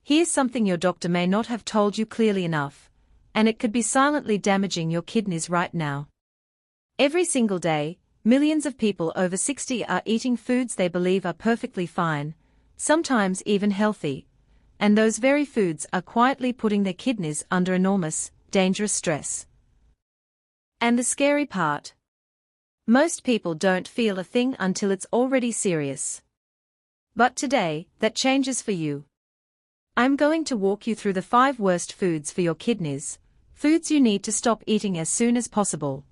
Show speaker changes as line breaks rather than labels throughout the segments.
Here's something your doctor may not have told you clearly enough, and it could be silently damaging your kidneys right now. Every single day, millions of people over 60 are eating foods they believe are perfectly fine, sometimes even healthy, and those very foods are quietly putting their kidneys under enormous, dangerous stress. And the scary part? Most people don't feel a thing until it's already serious. But today, that changes for you. I'm going to walk you through the 5 worst foods for your kidneys, foods you need to stop eating as soon as possible.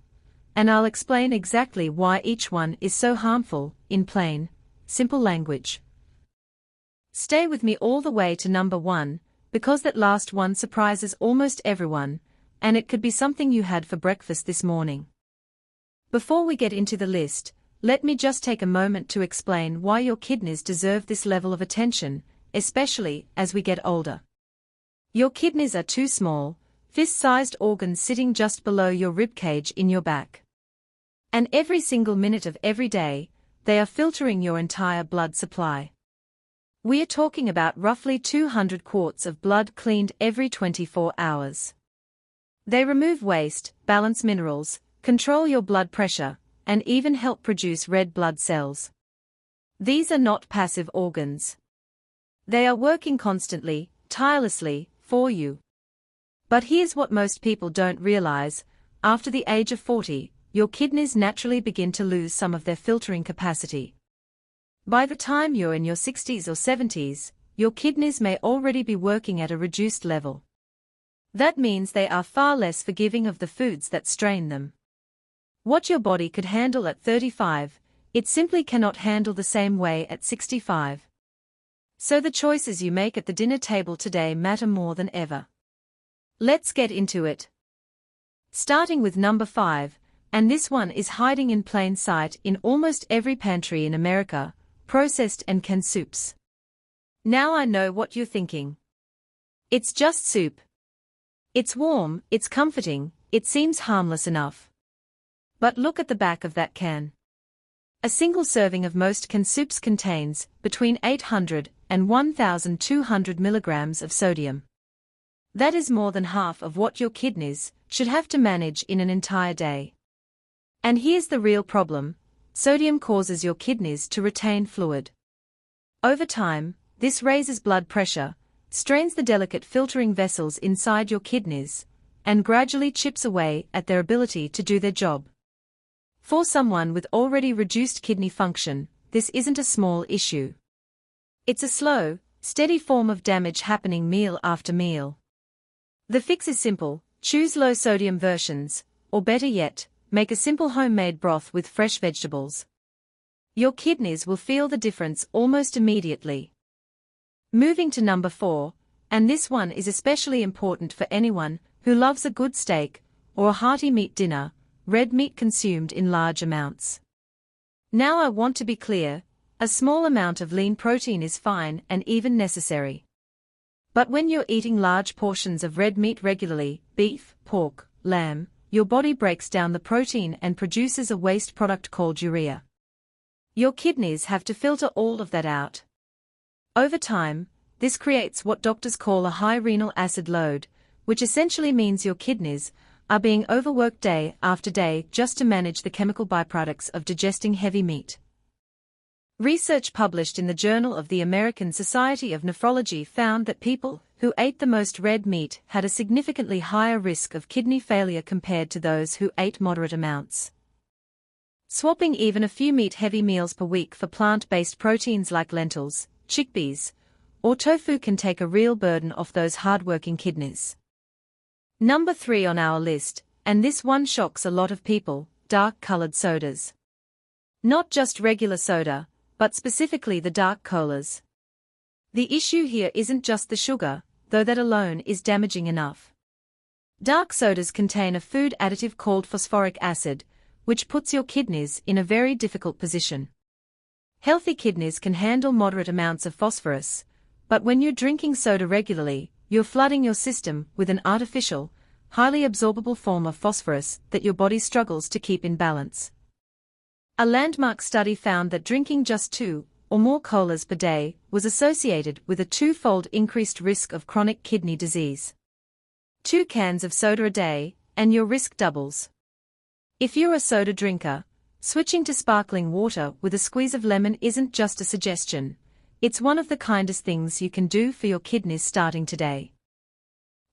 And I'll explain exactly why each one is so harmful, in plain, simple language. Stay with me all the way to number 1, because that last one surprises almost everyone, and it could be something you had for breakfast this morning. Before we get into the list, let me just take a moment to explain why your kidneys deserve this level of attention, especially as we get older. Your kidneys are 2 small, fist-sized organs sitting just below your ribcage in your back. And every single minute of every day, they are filtering your entire blood supply. We are talking about roughly 200 quarts of blood cleaned every 24 hours. They remove waste, balance minerals, control your blood pressure, and even help produce red blood cells. These are not passive organs. They are working constantly, tirelessly, for you. But here's what most people don't realize: after the age of 40, your kidneys naturally begin to lose some of their filtering capacity. By the time you're in your 60s or 70s, your kidneys may already be working at a reduced level. That means they are far less forgiving of the foods that strain them. What your body could handle at 35, it simply cannot handle the same way at 65. So the choices you make at the dinner table today matter more than ever. Let's get into it. Starting with number 5, and this one is hiding in plain sight in almost every pantry in America: processed and canned soups. Now I know what you're thinking. It's just soup. It's warm, it's comforting, it seems harmless enough. But look at the back of that can. A single serving of most canned soups contains between 800 and 1,200 milligrams of sodium. That is more than half of what your kidneys should have to manage in an entire day. And here's the real problem: sodium causes your kidneys to retain fluid. Over time, this raises blood pressure, strains the delicate filtering vessels inside your kidneys, and gradually chips away at their ability to do their job. For someone with already reduced kidney function, this isn't a small issue. It's a slow, steady form of damage happening meal after meal. The fix is simple: choose low-sodium versions, or better yet, make a simple homemade broth with fresh vegetables. Your kidneys will feel the difference almost immediately. Moving to number 4, and this one is especially important for anyone who loves a good steak, or a hearty meat dinner: red meat consumed in large amounts. Now I want to be clear: a small amount of lean protein is fine and even necessary. But when you're eating large portions of red meat regularly, beef, pork, lamb, your body breaks down the protein and produces a waste product called urea. Your kidneys have to filter all of that out. Over time, this creates what doctors call a high renal acid load, which essentially means your kidneys are being overworked day after day just to manage the chemical byproducts of digesting heavy meat. Research published in the Journal of the American Society of Nephrology found that people who ate the most red meat had a significantly higher risk of kidney failure compared to those who ate moderate amounts. Swapping even a few meat-heavy meals per week for plant-based proteins like lentils, chickpeas, or tofu can take a real burden off those hard-working kidneys. Number 3 on our list, and this one shocks a lot of people: dark-colored sodas. Not just regular soda, but specifically the dark colas. The issue here isn't just the sugar, though that alone is damaging enough. Dark sodas contain a food additive called phosphoric acid, which puts your kidneys in a very difficult position. Healthy kidneys can handle moderate amounts of phosphorus, but when you're drinking soda regularly, you're flooding your system with an artificial, highly absorbable form of phosphorus that your body struggles to keep in balance. A landmark study found that drinking just 2 or more colas per day was associated with a twofold increased risk of chronic kidney disease. 2 cans of soda a day, and your risk doubles. If you're a soda drinker, switching to sparkling water with a squeeze of lemon isn't just a suggestion, it's one of the kindest things you can do for your kidneys starting today.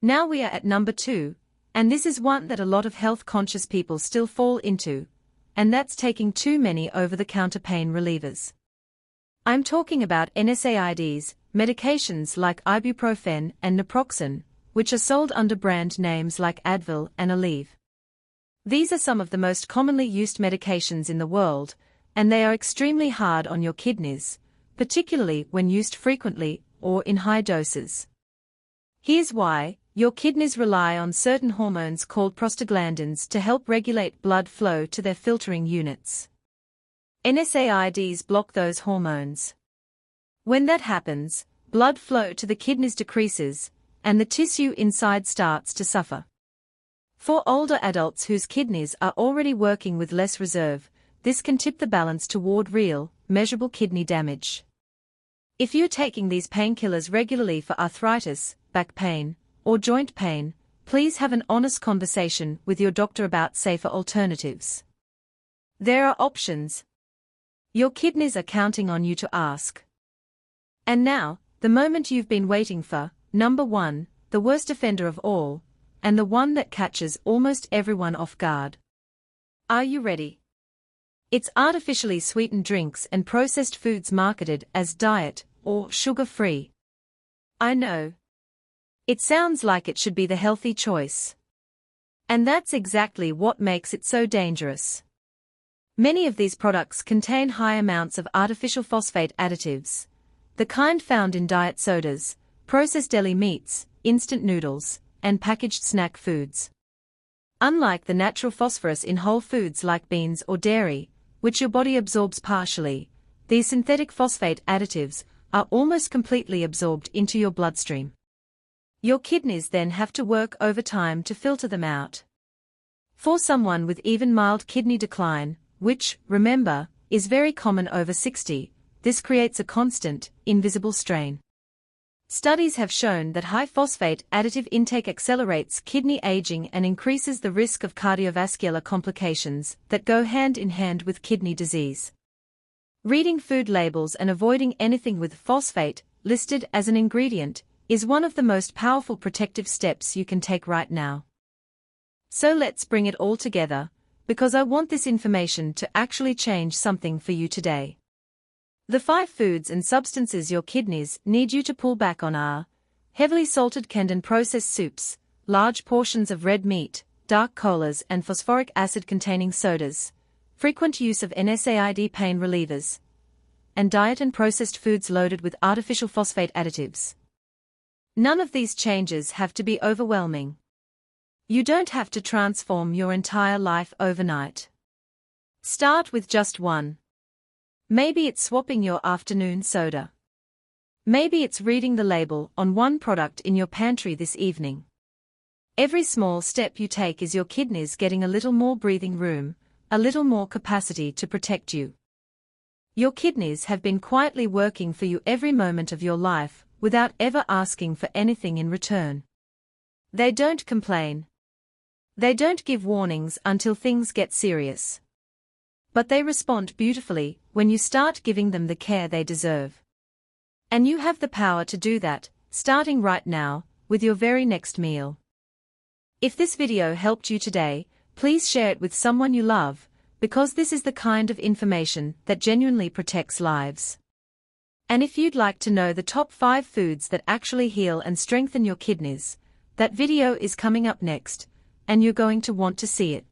Now we are at number 2, and this is one that a lot of health-conscious people still fall into, and that's taking too many over-the-counter pain relievers. I'm talking about NSAIDs, medications like ibuprofen and naproxen, which are sold under brand names like Advil and Aleve. These are some of the most commonly used medications in the world, and they are extremely hard on your kidneys, particularly when used frequently or in high doses. Here's why: your kidneys rely on certain hormones called prostaglandins to help regulate blood flow to their filtering units. NSAIDs block those hormones. When that happens, blood flow to the kidneys decreases, and the tissue inside starts to suffer. For older adults whose kidneys are already working with less reserve, this can tip the balance toward real, measurable kidney damage. If you're taking these painkillers regularly for arthritis, back pain, or joint pain, please have an honest conversation with your doctor about safer alternatives. There are options. Your kidneys are counting on you to ask. And now, the moment you've been waiting for, number 1, the worst offender of all, and the one that catches almost everyone off guard. Are you ready? It's artificially sweetened drinks and processed foods marketed as diet or sugar-free. I know. It sounds like it should be the healthy choice. And that's exactly what makes it so dangerous. Many of these products contain high amounts of artificial phosphate additives, the kind found in diet sodas, processed deli meats, instant noodles, and packaged snack foods. Unlike the natural phosphorus in whole foods like beans or dairy, which your body absorbs partially, these synthetic phosphate additives are almost completely absorbed into your bloodstream. Your kidneys then have to work overtime to filter them out. For someone with even mild kidney decline, which, remember, is very common over 60, this creates a constant, invisible strain. Studies have shown that high phosphate additive intake accelerates kidney aging and increases the risk of cardiovascular complications that go hand in hand with kidney disease. Reading food labels and avoiding anything with phosphate listed as an ingredient is one of the most powerful protective steps you can take right now. So let's bring it all together, because I want this information to actually change something for you today. The 5 foods and substances your kidneys need you to pull back on are heavily salted canned and processed soups, large portions of red meat, dark colas and phosphoric acid-containing sodas, frequent use of NSAID pain relievers, and diet and processed foods loaded with artificial phosphate additives. None of these changes have to be overwhelming. You don't have to transform your entire life overnight. Start with just one. Maybe it's swapping your afternoon soda. Maybe it's reading the label on one product in your pantry this evening. Every small step you take is your kidneys getting a little more breathing room, a little more capacity to protect you. Your kidneys have been quietly working for you every moment of your life, without ever asking for anything in return. They don't complain. They don't give warnings until things get serious. But they respond beautifully when you start giving them the care they deserve. And you have the power to do that, starting right now, with your very next meal. If this video helped you today, please share it with someone you love, because this is the kind of information that genuinely protects lives. And if you'd like to know the top 5 foods that actually heal and strengthen your kidneys, that video is coming up next, and you're going to want to see it.